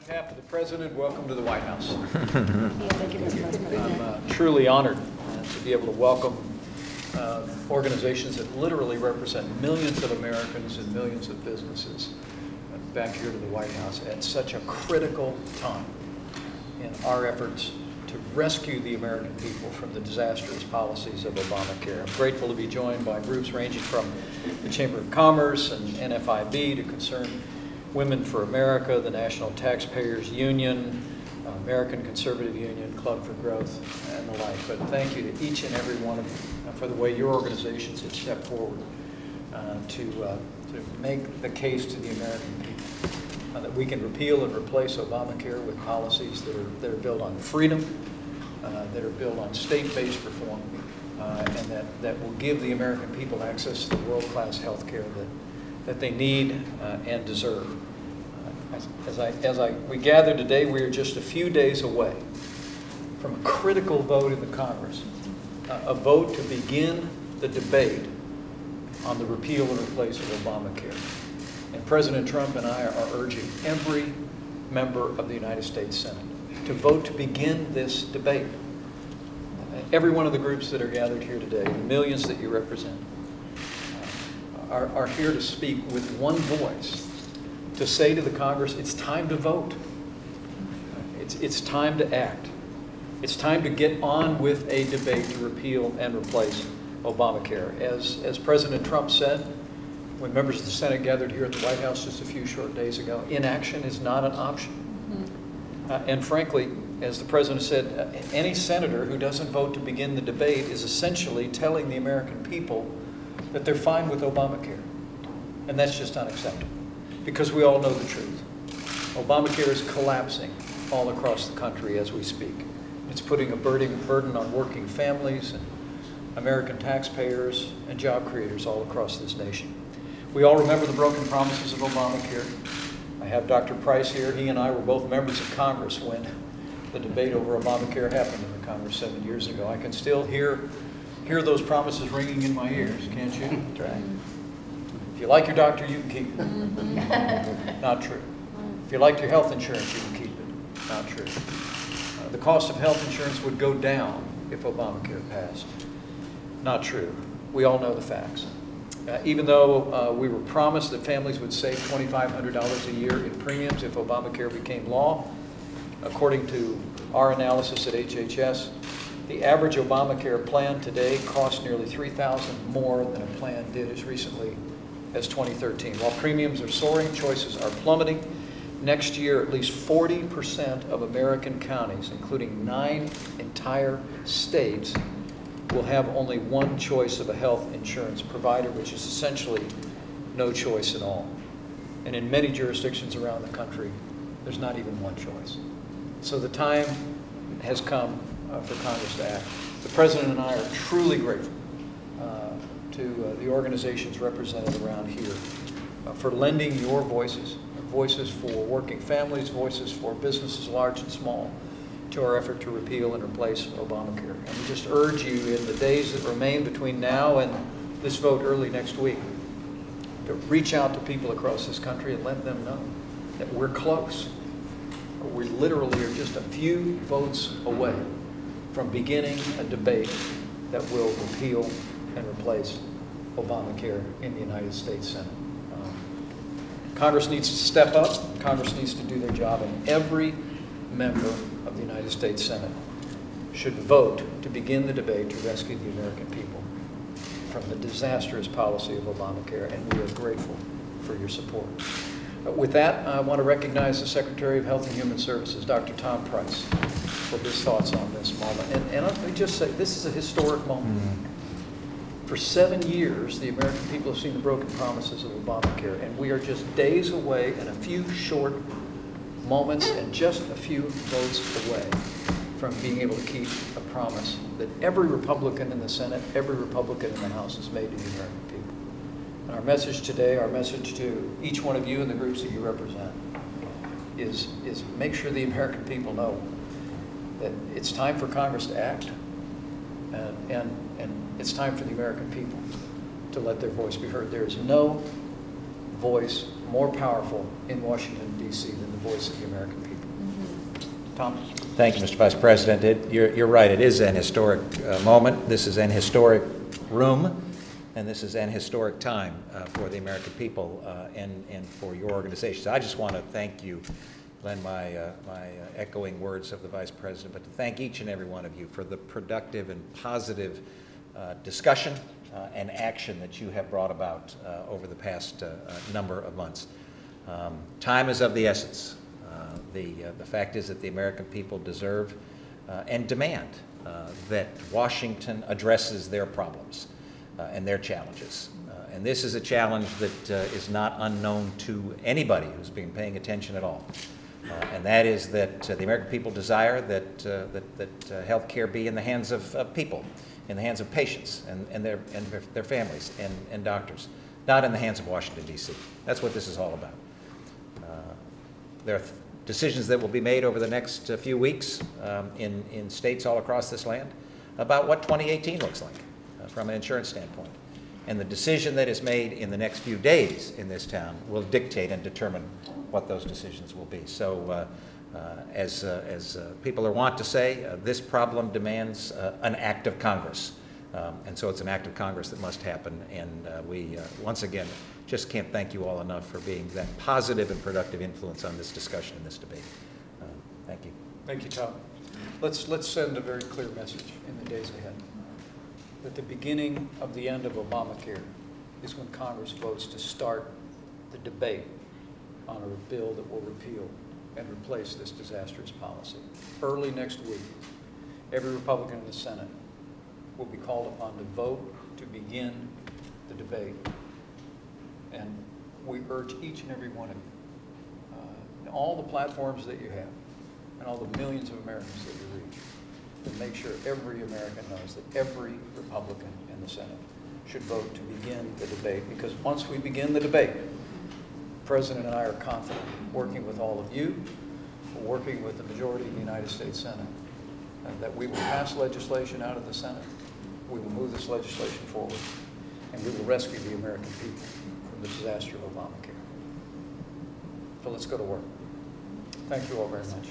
behalf of the President, welcome to the White House. I'm truly honored to be able to welcome organizations that literally represent millions of Americans and millions of businesses back here to the White House at such a critical time in our efforts to rescue the American people from the disastrous policies of Obamacare. I'm grateful to be joined by groups ranging from the Chamber of Commerce and NFIB to Concerned Women for America, the National Taxpayers Union, American Conservative Union, Club for Growth, and the like. But thank you to each and every one of you for the way your organizations have stepped forward to make the case to the American people that we can repeal and replace Obamacare with policies that are built on freedom, that are built on state-based reform, and that will give the American people access to the world-class health care that they need and deserve. We gather today, we are just a few days away from a critical vote in the Congress, a vote to begin the debate on the repeal and replace of Obamacare. And President Trump and I are urging every member of the United States Senate to vote to begin this debate. Every one of the groups that are gathered here today, the millions that you represent, are here to speak with one voice to say to the Congress, it's time to vote. It's time to act. It's time to get on with a debate to repeal and replace Obamacare. As President Trump said, when members of the Senate gathered here at the White House just a few short days ago, inaction is not an option. And frankly, as the President said, any senator who doesn't vote to begin the debate is essentially telling the American people that they're fine with Obamacare. And that's just unacceptable, because we all know the truth. Obamacare is collapsing all across the country as we speak. It's putting a burden on working families and American taxpayers and job creators all across this nation. We all remember the broken promises of Obamacare. I have Dr. Price here. He and I were both members of Congress when the debate over Obamacare happened in the Congress 7 years ago. I can still hear those promises ringing in my ears, can't you? That's right. If you like your doctor, you can keep it. Not true. If you like your health insurance, you can keep it. Not true. The cost of health insurance would go down if Obamacare passed. Not true. We all know the facts. Even though we were promised that families would save $2,500 a year in premiums if Obamacare became law, according to our analysis at HHS, the average Obamacare plan today costs nearly $3,000 more than a plan did as recently as 2013. While premiums are soaring, choices are plummeting. Next year, at least 40% of American counties, including 9 entire states, will have only one choice of a health insurance provider, which is essentially no choice at all. And in many jurisdictions around the country, there's not even one choice. So the time has come for Congress to act. The President and I are truly grateful to the organizations represented around here for lending your voices for working families, voices for businesses large and small, to our effort to repeal and replace Obamacare. And we just urge you in the days that remain between now and this vote early next week to reach out to people across this country and let them know that we're close. We literally are just a few votes away from beginning a debate that will repeal and replace Obamacare in the United States Senate. Congress needs to step up. Congress needs to do their job, and every member of the United States Senate should vote to begin the debate to rescue the American people from the disastrous policy of Obamacare, and we are grateful for your support. With that, I want to recognize the Secretary of Health and Human Services, Dr. Tom Price, for his thoughts on this moment. And let me just say, this is a historic moment. For 7 years, the American people have seen the broken promises of Obamacare, and we are just days away and a few short moments and just a few votes away from being able to keep a promise that every Republican in the Senate, every Republican in the House has made to the American people. And our message today, our message to each one of you and the groups that you represent is make sure the American people know that it's time for Congress to act, and it's time for the American people to let their voice be heard. There is no voice more powerful in Washington, D.C. than the voice of the American people. Tom? Thank you, Mr. Vice President. You're right. It is an historic moment. This is an historic room, and this is an historic time for the American people and for your organization. So I just want to thank you, lend my echoing words of the Vice President, but to thank each and every one of you for the productive and positive discussion and action that you have brought about over the past number of months. Time is of the essence. The fact is that the American people deserve and demand that Washington addresses their problems and their challenges. And this is a challenge that is not unknown to anybody who's been paying attention at all. And that is that the American people desire that health care be in the hands of people, in the hands of patients and their families and doctors, not in the hands of Washington, D.C. That's what this is all about. There are decisions that will be made over the next few weeks in states all across this land about what 2018 looks like from an insurance standpoint. And the decision that is made in the next few days in this town will dictate and determine what those decisions will be. So as people are wont to say, this problem demands an act of Congress. And so it's an act of Congress that must happen. And we, once again, just can't thank you all enough for being that positive and productive influence on this discussion and this debate. Thank you. Thank you, Tom. Let's send a very clear message in the days ahead that the beginning of the end of Obamacare is when Congress votes to start the debate on a bill that will repeal and replace this disastrous policy. Early next week, every Republican in the Senate will be called upon to vote to begin the debate. And we urge each and every one of you, all the platforms that you have, and all the millions of Americans that you reach, to make sure every American knows that every Republican in the Senate should vote to begin the debate. Because once we begin the debate, the President and I are confident, working with all of you, working with the majority of the United States Senate, that we will pass legislation out of the Senate. We will move this legislation forward, and we will rescue the American people from the disaster of Obamacare. So let's go to work. Thank you all very much.